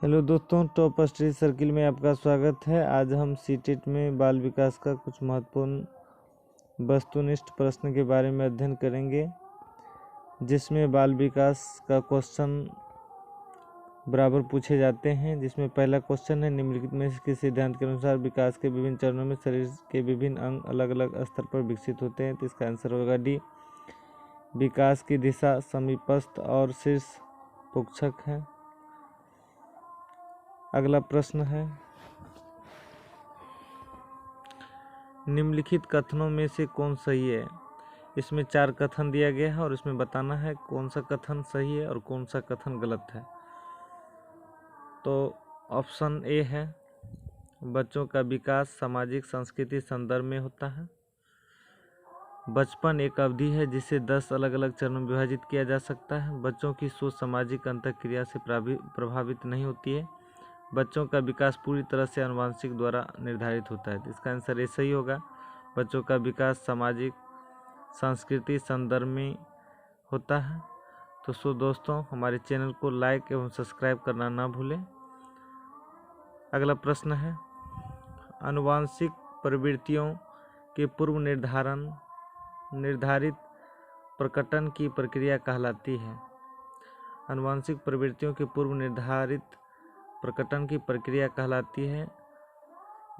Hello दोस्तों, top study circle में आपका स्वागत है। आज हम सीटेट में बाल विकास का कुछ महत्वपूर्ण वस्तुनिष्ठ प्रश्न के बारे में अध्ययन करेंगे, जिसमें बाल विकास का क्वेश्चन बराबर पूछे जाते हैं। जिसमें पहला क्वेश्चन है, निम्नलिखित में से किस सिद्धांत के अनुसार विकास के विभिन्न चरणों में शरीर के विभिन्न अंग अलग अलग स्तर पर विकसित होते हैं। तो इसका आंसर होगा डी, विकास की दिशा समीपस्थ और शीर्ष पुच्छक है। अगला प्रश्न है, निम्नलिखित कथनों में से कौन सही है। इसमें 4 कथन दिया गया है और इसमें बताना है कौन सा कथन सही है और कौन सा कथन गलत है। तो ऑप्शन ए है, बच्चों का विकास सामाजिक संस्कृति संदर्भ में होता है। बचपन एक अवधि है जिसे 10 अलग अलग चरणों में विभाजित किया जा सकता है। बच्चों की सोच सामाजिक अंतःक्रिया से प्रभावित नहीं होती है। बच्चों का विकास पूरी तरह से आनुवंशिक द्वारा निर्धारित होता है। इसका आंसर ए सही होगा। बच्चों का विकास सामाजिक संस्कृति संदर्भ में होता है। तो दोस्तों, हमारे चैनल को लाइक एवं सब्सक्राइब करना ना भूलें। अगला प्रश्न है, आनुवंशिक प्रवृत्तियों के पूर्व निर्धारित प्रकटन की प्रक्रिया कहलाती है। आनुवंशिक प्रवृत्तियों के पूर्व निर्धारित प्रकटन की प्रक्रिया कहलाती है।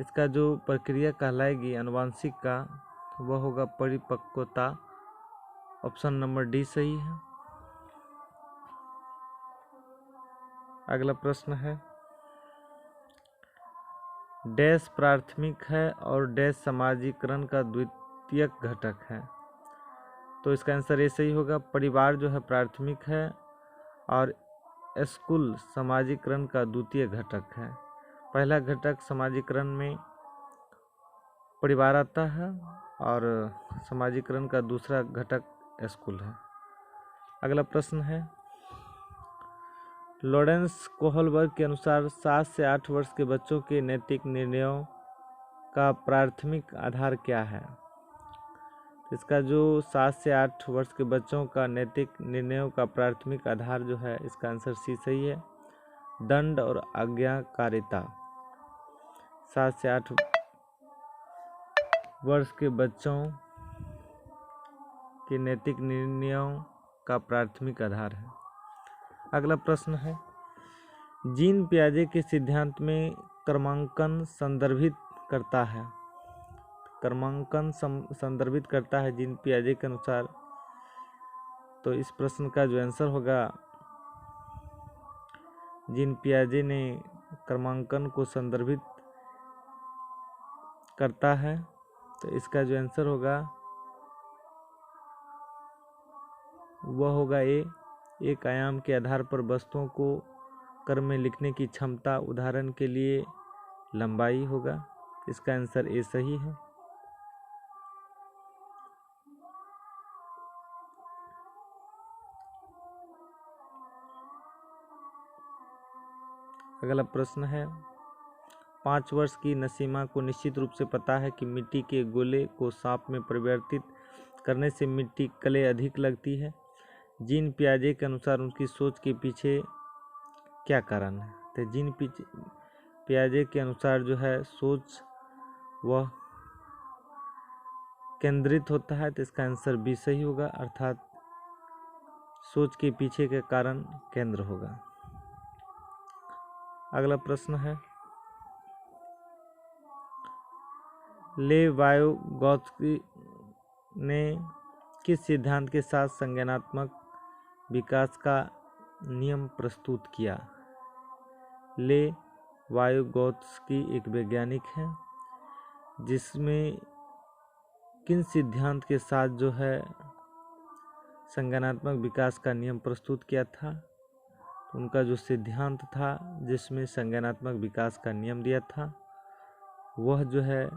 इसका जो प्रक्रिया कहलाएगी आनुवंशिक का, वह होगा परिपक्वता। ऑप्शन नंबर डी सही है। अगला प्रश्न है, डैश प्राथमिक है और डैश समाजीकरण का द्वितीयक घटक है। तो इसका आंसर ए सही होगा। परिवार जो है प्राथमिक है और स्कूल समाजीकरण का द्वितीय घटक है। पहला घटक समाजीकरण में परिवार आता है और समाजीकरण का दूसरा घटक स्कूल है। अगला प्रश्न है, लॉरेंस कोहलबर्ग के अनुसार 7 से 8 वर्ष के बच्चों के नैतिक निर्णयों का प्राथमिक आधार क्या है। इसका जो 7 से 8 वर्ष के बच्चों का नैतिक निर्णयों का प्राथमिक आधार जो है, इसका आंसर सी सही है, दंड और आज्ञाकारिता। 7 से 8 वर्ष के बच्चों के नैतिक निर्णयों का प्राथमिक आधार है। अगला प्रश्न है, जीन पियाजे के सिद्धांत में क्रमांकन संदर्भित करता है। क्रमांकन संदर्भित करता है जीन पियाजे के अनुसार। तो इस प्रश्न का जो आंसर होगा, जीन पियाजे ने क्रमांकन को संदर्भित करता है। तो इसका जो आंसर होगा वह होगा ए, एक आयाम के आधार पर वस्तुओं को क्रम में लिखने की क्षमता, उदाहरण के लिए लंबाई होगा। इसका आंसर ए सही है। अगला प्रश्न है, 5 वर्ष की नसीमा को निश्चित रूप से पता है कि मिट्टी के गोले को सांप में परिवर्तित करने से मिट्टी कले अधिक लगती है। जीन पियाजे के अनुसार उनकी सोच के पीछे क्या कारण है। तो जीन पियाजे के अनुसार जो है सोच वह केंद्रित होता है। तो इसका आंसर बी सही होगा, अर्थात सोच के पीछे के कारण केंद्र होगा। अगला प्रश्न है, लेवाइगोत्स्की ने किस सिद्धांत के साथ संज्ञानात्मक विकास का नियम प्रस्तुत किया। लेवाइगोत्स्की एक वैज्ञानिक है, जिसमें किन सिद्धांत के साथ जो है संज्ञानात्मक विकास का नियम प्रस्तुत किया था। उनका जो सिद्धांत था जिसमें संज्ञानात्मक विकास का नियम दिया था, वह जो है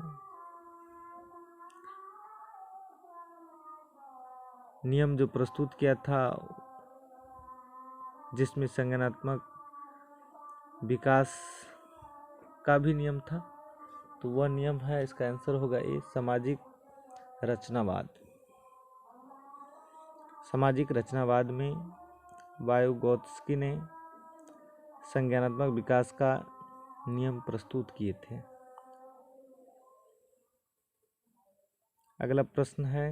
नियम जो प्रस्तुत किया था, जिसमें संज्ञानात्मक विकास का भी नियम था, तो वह नियम है, इसका आंसर होगा ए, सामाजिक रचनावाद। सामाजिक रचनावाद में वाइगोत्स्की ने संज्ञानात्मक विकास का नियम प्रस्तुत किए थे। अगला प्रश्न है,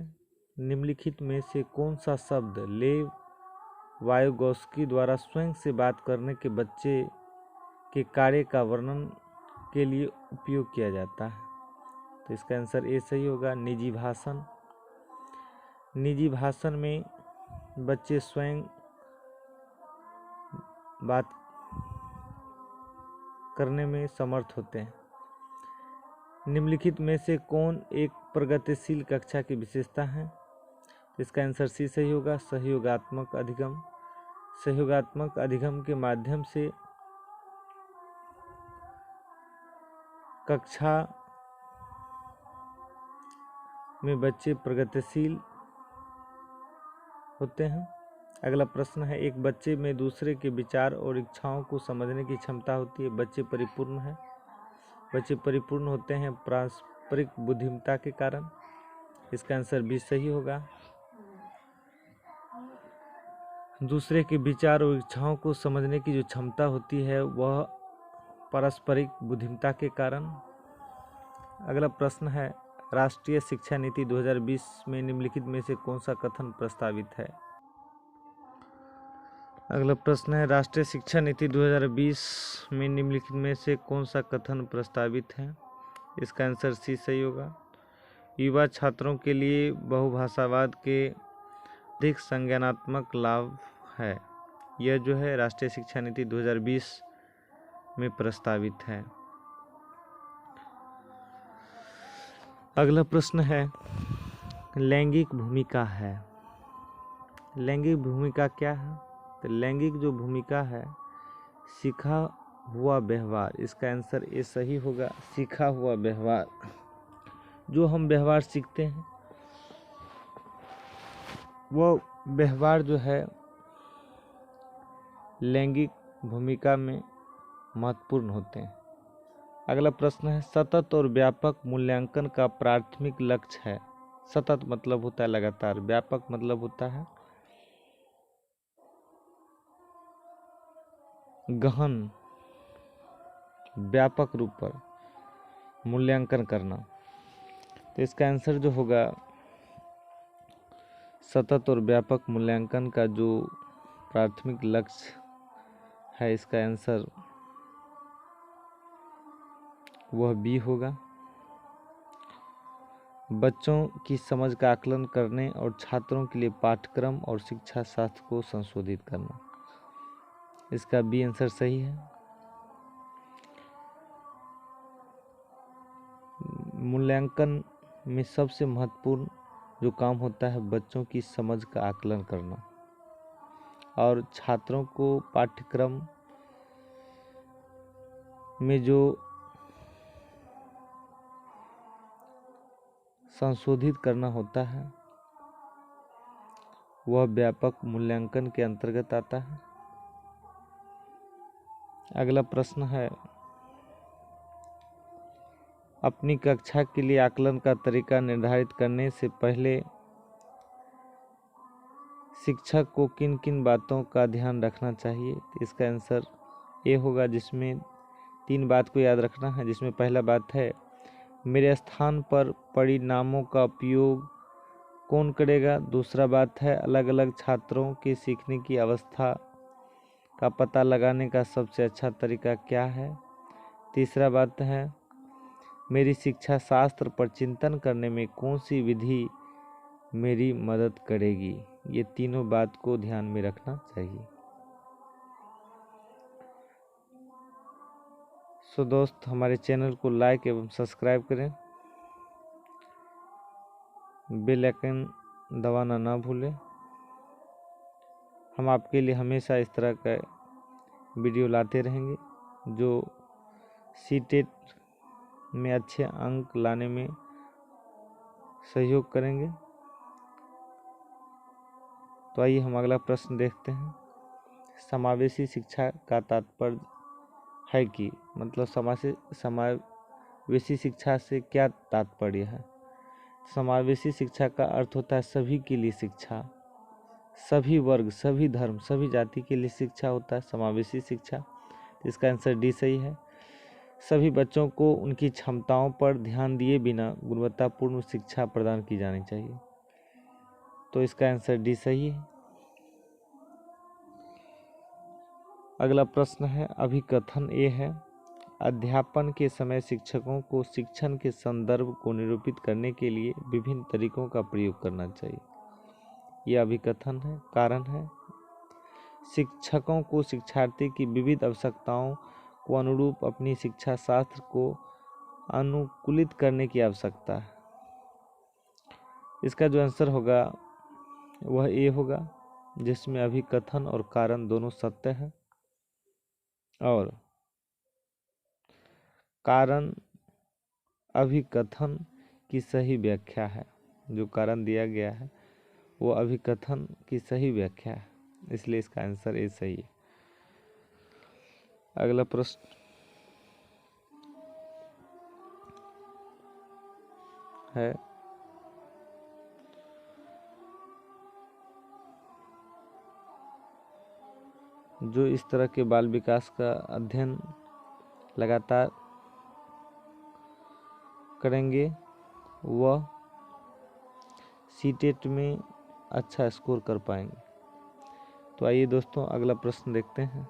निम्नलिखित में से कौन सा शब्द लेव वायोगोस्की द्वारा स्वयं से बात करने के बच्चे के कार्य का वर्णन के लिए उपयोग किया जाता है? तो इसका आंसर ए सही होगा, निजी भाषण। निजी भाषण में बच्चे स्वयं बात करने में समर्थ होते हैं। निम्नलिखित में से कौन एक प्रगतिशील कक्षा की विशेषता है? इसका आंसर सी सही होगा, सहयोगात्मक अधिगम। सहयोगात्मक अधिगम के माध्यम से कक्षा में बच्चे प्रगतिशील होते हैं। अगला प्रश्न है, एक बच्चे में दूसरे के विचार और इच्छाओं को समझने की क्षमता होती है। बच्चे परिपूर्ण हैं। बच्चे परिपूर्ण होते हैं पारस्परिक बुद्धिमत्ता के कारण। इसका आंसर भी सही होगा। दूसरे के विचार और इच्छाओं को समझने की जो क्षमता होती है वह पारस्परिक बुद्धिमत्ता के कारण। अगला प्रश्न है, राष्ट्रीय शिक्षा नीति 2020 में निम्नलिखित में से कौन सा कथन प्रस्तावित है? अगला प्रश्न है, राष्ट्रीय शिक्षा नीति 2020 में निम्नलिखित में से कौन सा कथन प्रस्तावित है? इसका आंसर सी सही होगा, युवा छात्रों के लिए बहुभाषावाद के अधिक संज्ञानात्मक लाभ है। यह जो है राष्ट्रीय शिक्षा नीति 2020 में प्रस्तावित है। अगला प्रश्न है, लैंगिक भूमिका है। लैंगिक भूमिका क्या है? तो लैंगिक जो भूमिका है, सीखा हुआ व्यवहार। इसका आंसर ए सही होगा, सीखा हुआ व्यवहार। जो हम व्यवहार सीखते हैं वो व्यवहार जो है लैंगिक भूमिका में महत्वपूर्ण होते हैं। अगला प्रश्न है, सतत और व्यापक मूल्यांकन का प्राथमिक लक्ष्य है। सतत मतलब होता है लगातार, व्यापक मतलब होता है गहन व्यापक रूप पर मूल्यांकन करना। तो इसका आंसर जो होगा, सतत और व्यापक मूल्यांकन का जो प्राथमिक लक्ष्य है, इसका आंसर वह बी होगा। बच्चों की समझ का आकलन करने और छात्रों के लिए पाठ्यक्रम और शिक्षा शास्त्र को संशोधित करना। इसका बी आंसर सही है। मूल्यांकन में सबसे महत्वपूर्ण जो काम होता है बच्चों की समझ का आकलन करना और छात्रों को पाठ्यक्रम में जो संशोधित करना होता है वह व्यापक मूल्यांकन के अंतर्गत आता है। अगला प्रश्न है, अपनी कक्षा के लिए आकलन का तरीका निर्धारित करने से पहले शिक्षक को किन किन बातों का ध्यान रखना चाहिए? इसका आंसर ए होगा, जिसमें 3 बात को याद रखना है। जिसमें पहला बात है, मेरे स्थान पर परिणामों का उपयोग कौन करेगा। दूसरा बात है, अलग अलग छात्रों के सीखने की अवस्था का पता लगाने का सबसे अच्छा तरीका क्या है। तीसरा बात है, मेरी शिक्षा शास्त्र पर चिंतन करने में कौन सी विधि मेरी मदद करेगी। ये तीनों बात को ध्यान में रखना चाहिए। सो दोस्त, हमारे चैनल को लाइक एवं सब्सक्राइब करें, बेल आइकन दबाना ना भूलें। हम आपके लिए हमेशा इस तरह का वीडियो लाते रहेंगे जो सीटेट में अच्छे अंक लाने में सहयोग करेंगे। तो आइए हम अगला प्रश्न देखते हैं। समावेशी शिक्षा का तात्पर्य है कि मतलब समावेशी शिक्षा से क्या तात्पर्य है? समावेशी शिक्षा का अर्थ होता है सभी के लिए शिक्षा, सभी वर्ग, सभी धर्म, सभी जाति के लिए शिक्षा होता है समावेशी शिक्षा। इसका आंसर डी सही है। सभी बच्चों को उनकी क्षमताओं पर ध्यान दिए बिना गुणवत्तापूर्ण शिक्षा प्रदान की जानी चाहिए, तो इसका आंसर डी सही है। अगला प्रश्न है अभिकथन ए है, अध्यापन के समय शिक्षकों को शिक्षण के संदर्भ को निरूपित करने के लिए विभिन्न तरीकों का प्रयोग करना चाहिए। यह अभिकथन है। कारण है, शिक्षकों को शिक्षार्थी की विविध आवश्यकताओं को अनुरूप अपनी शिक्षा शास्त्र को अनुकूलित करने की आवश्यकता है। इसका जो आंसर होगा वह ए होगा, जिसमें अभिकथन और कारण दोनों सत्य है और कारण अभिकथन की सही व्याख्या है। जो कारण दिया गया है वो अभिकथन की सही व्याख्या है, इसलिए इसका आंसर ए सही है। अगला प्रश्न है जो इस तरह के बाल विकास का अध्ययन लगातार करेंगे वह सीटेट में अच्छा स्कोर कर पाएंगे। तो आइए दोस्तों अगला प्रश्न देखते हैं।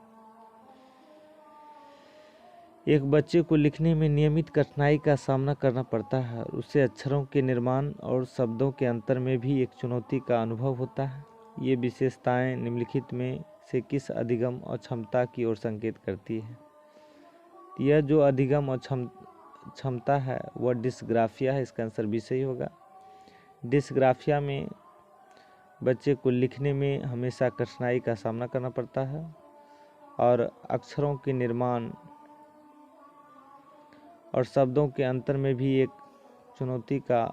एक बच्चे को लिखने में नियमित कठिनाई का सामना करना पड़ता है और उसे अक्षरों के निर्माण और शब्दों के अंतर में भी एक चुनौती का अनुभव होता है। ये विशेषताएं निम्नलिखित में से किस अधिगम और क्षमता की ओर संकेत करती है? यह जो अधिगम और क्षमता है वह डिस्ग्राफिया है। इसका आंसर भी सही होगा। डिस्ग्राफिया में बच्चे को लिखने में हमेशा कठिनाई का सामना करना पड़ता है और अक्षरों के निर्माण और शब्दों के अंतर में भी एक चुनौती का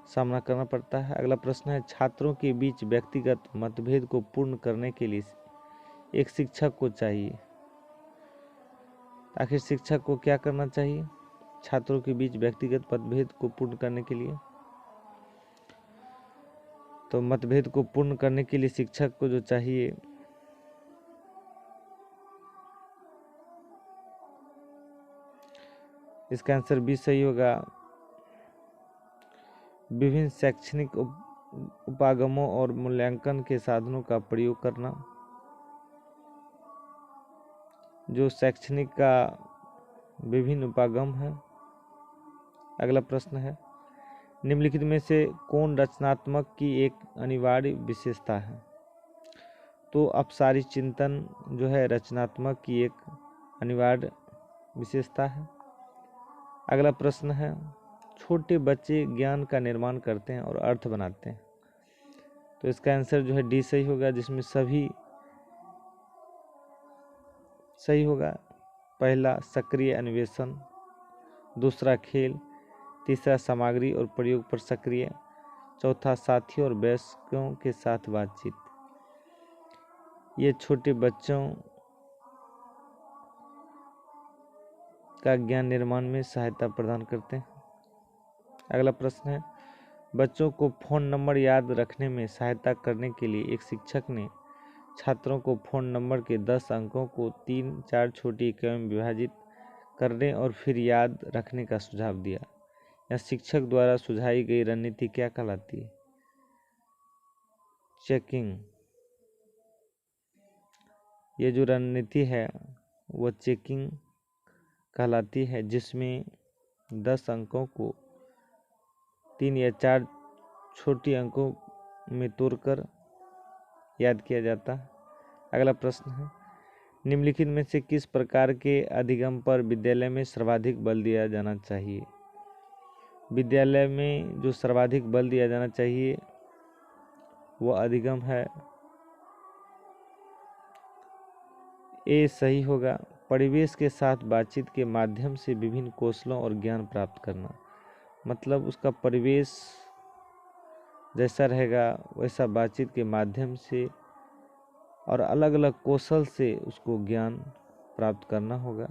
सामना करना पड़ता है। अगला प्रश्न है, छात्रों के बीच व्यक्तिगत मतभेद को पूर्ण करने के लिए एक शिक्षक को चाहिए। आखिर शिक्षक को क्या करना चाहिए छात्रों के बीच व्यक्तिगत मतभेद को पूर्ण करने के लिए? तो मतभेद को पूर्ण करने के लिए शिक्षक को जो चाहिए इसका आंसर भी सही होगा, विभिन्न शैक्षणिक उपागमों और मूल्यांकन के साधनों का प्रयोग करना। जो शैक्षणिक का विभिन्न उपागम है। अगला प्रश्न है, निम्नलिखित में से कौन रचनात्मक की एक अनिवार्य विशेषता है? तो अपसारी चिंतन जो है रचनात्मक की एक अनिवार्य विशेषता है। अगला प्रश्न है, छोटे बच्चे ज्ञान का निर्माण करते हैं और अर्थ बनाते हैं। तो इसका आंसर जो है डी सही होगा, जिसमें सभी सही होगा। पहला सक्रिय अन्वेषण, दूसरा खेल, तीसरा सामग्री और प्रयोग पर सक्रिय, चौथा साथियों और वयस्कों के साथ बातचीत। ये छोटे बच्चों का ज्ञान निर्माण में सहायता प्रदान करते हैं। अगला प्रश्न है, बच्चों को फ़ोन नंबर याद रखने में सहायता करने के लिए एक शिक्षक ने छात्रों को फ़ोन नंबर के 10 अंकों को 3-4 छोटी इकाइयों में विभाजित करने और फिर याद रखने का सुझाव दिया। यह शिक्षक द्वारा सुझाई गई रणनीति क्या कहलाती है? चेकिंग। ये जो रणनीति है वह चेकिंग कहलाती है, जिसमें 10 अंकों को 3 या 4 छोटी अंकों में तोड़कर याद किया जाता है। अगला प्रश्न है, निम्नलिखित में से किस प्रकार के अधिगम पर विद्यालय में सर्वाधिक बल दिया जाना चाहिए? विद्यालय में जो सर्वाधिक बल दिया जाना चाहिए वह अधिगम है ए सही होगा, परिवेश के साथ बातचीत के माध्यम से विभिन्न कौशलों और ज्ञान प्राप्त करना। मतलब उसका परिवेश जैसा रहेगा वैसा बातचीत के माध्यम से और अलग अलग कौशल से उसको ज्ञान प्राप्त करना होगा।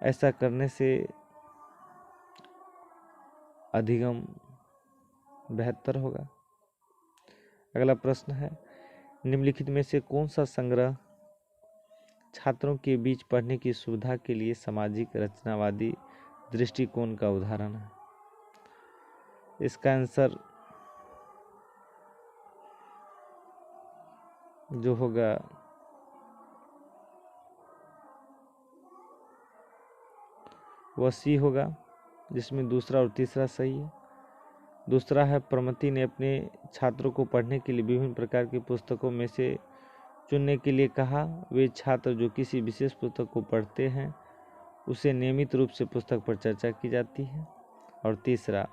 ऐसा करने से अधिगम बेहतर होगा। अगला प्रश्न है, निम्नलिखित में से कौन सा संग्रह छात्रों के बीच पढ़ने की सुविधा के लिए सामाजिक रचनावादी दृष्टिकोण का उदाहरण है। इसका आंसर जो होगा वह सी होगा, जिसमें दूसरा और तीसरा सही है। दूसरा है, प्रमति ने अपने छात्रों को पढ़ने के लिए विभिन्न प्रकार की पुस्तकों में से चुनने के लिए कहा। वे छात्र जो किसी विशेष पुस्तक को पढ़ते हैं उसे नियमित रूप से पुस्तक पर चर्चा की जाती है। और तीसरा,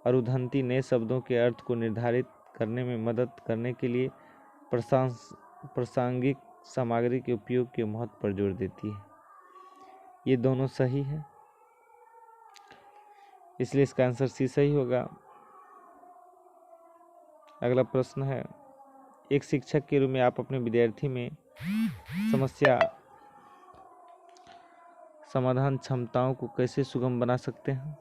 अरुंधति नए शब्दों के अर्थ को निर्धारित करने में मदद करने के लिए प्रासंगिक सामग्री के उपयोग के महत्व पर जोर देती है। ये दोनों सही है, इसलिए इसका आंसर सी सही होगा। अगला प्रश्न है, एक शिक्षक के रूप में आप अपने विद्यार्थी में समस्या समाधान क्षमताओं को कैसे सुगम बना सकते हैं?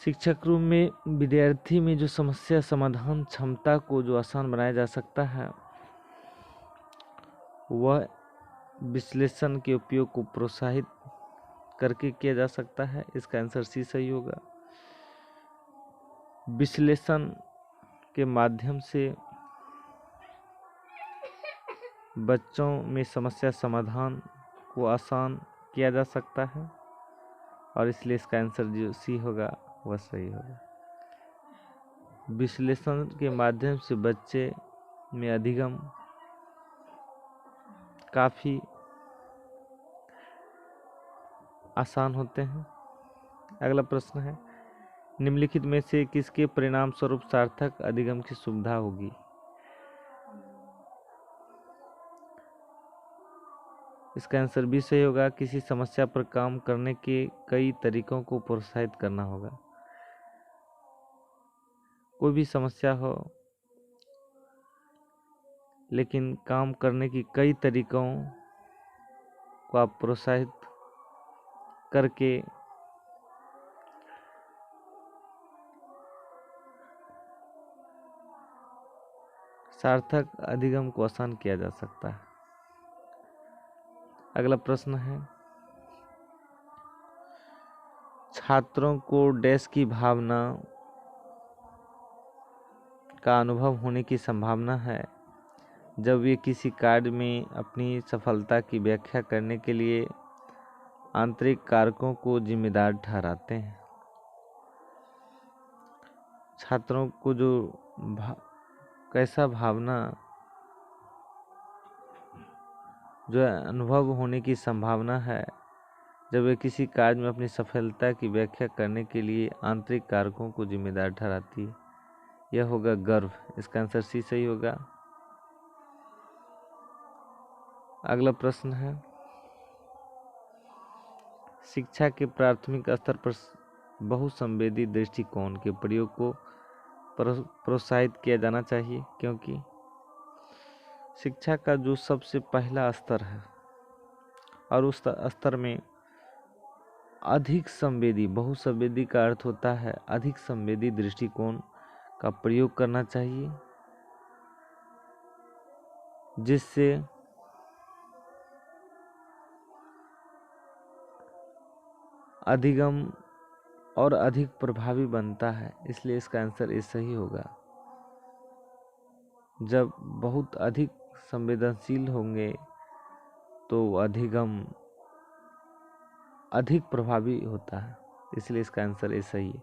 शिक्षक रूप में विद्यार्थी में जो समस्या समाधान क्षमता को जो आसान बनाया जा सकता है वह विश्लेषण के उपयोग को प्रोत्साहित करके किया जा सकता है। इसका आंसर सी सही होगा। विश्लेषण के माध्यम से बच्चों में समस्या समाधान को आसान किया जा सकता है और इसलिए इसका आंसर जो सी होगा वह सही होगा। विश्लेषण के माध्यम से बच्चे में अधिगम काफ़ी आसान होते हैं। अगला प्रश्न है, निम्नलिखित में से किसके परिणाम स्वरूप सार्थक अधिगम की सुविधा होगी? इसका आंसर भी सही होगा। किसी समस्या पर काम करने के कई तरीकों को प्रोत्साहित करना होगा। कोई भी समस्या हो लेकिन काम करने की कई तरीकों को आप प्रोत्साहित करके सार्थक अधिगम को आसान किया जा सकता है। अगला प्रश्न है, छात्रों को डैश की भावना का अनुभव होने की संभावना है जब वे किसी कार्य में अपनी सफलता की व्याख्या करने के लिए आंतरिक कारकों को जिम्मेदार ठहराते हैं। छात्रों को जो कैसा भावना जो अनुभव होने की संभावना है जब वे किसी कार्य में अपनी सफलता की व्याख्या करने के लिए आंतरिक कारकों को जिम्मेदार ठहराती है, यह होगा गर्व। इसका आंसर सी सही होगा। अगला प्रश्न है, शिक्षा के प्राथमिक स्तर पर बहुसंवेदी दृष्टिकोण के प्रयोग को प्रोत्साहित किया जाना चाहिए, क्योंकि शिक्षा का जो सबसे पहला स्तर है और उस स्तर में अधिक संवेदी, बहुसंवेदी का अर्थ होता है अधिक संवेदी दृष्टिकोण का प्रयोग करना चाहिए, जिससे अधिगम और अधिक प्रभावी बनता है। इसलिए इसका आंसर ये सही होगा। जब बहुत अधिक संवेदनशील होंगे तो अधिगम अधिक प्रभावी होता है, इसलिए इसका आंसर ये सही है।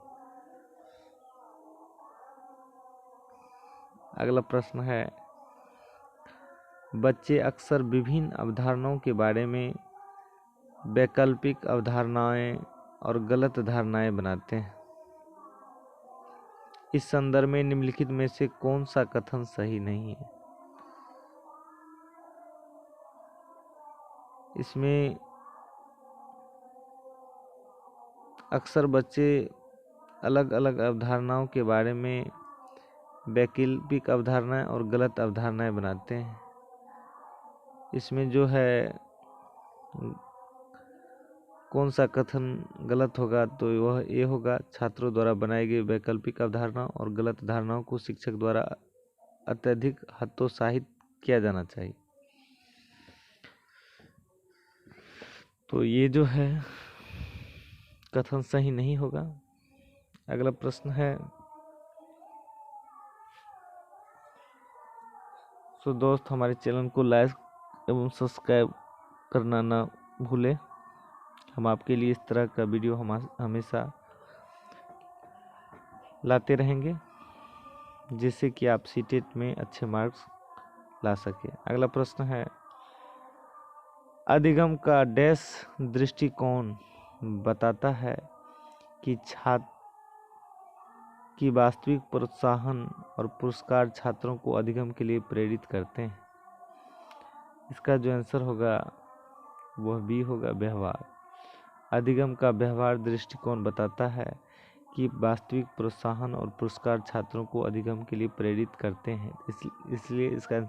अगला प्रश्न है, बच्चे अक्सर विभिन्न अवधारणाओं के बारे में वैकल्पिक अवधारणाएं और गलत धारणाएं बनाते हैं। इस संदर्भ में निम्नलिखित में से कौन सा कथन सही नहीं है? इसमें अक्सर बच्चे अलग अलग अवधारणाओं के बारे में वैकल्पिक अवधारणाएं और गलत अवधारणाएं बनाते हैं। इसमें जो है कौन सा कथन गलत होगा तो वह ये होगा, छात्रों द्वारा बनाई गई वैकल्पिक अवधारणा और गलत धारणाओं को शिक्षक द्वारा अत्यधिक हतोत्साहित किया जाना चाहिए। तो ये जो है कथन सही नहीं होगा। अगला प्रश्न है, तो दोस्त हमारे चैनल को लाइक एवं सब्सक्राइब करना ना भूलें। हम आपके लिए इस तरह का वीडियो हमेशा लाते रहेंगे, जिससे कि आप सीटेट में अच्छे मार्क्स ला सके। अगला प्रश्न है, अधिगम का डैश दृष्टिकोण बताता है कि छात्र की वास्तविक प्रोत्साहन और पुरस्कार छात्रों को अधिगम के लिए प्रेरित करते हैं। इसका जो आंसर होगा वह बी होगा, व्यवहार। अधिगम का व्यवहार दृष्टिकोण बताता है कि वास्तविक प्रोत्साहन और पुरस्कार छात्रों को अधिगम के लिए प्रेरित करते हैं, इसलिए इसका आंसर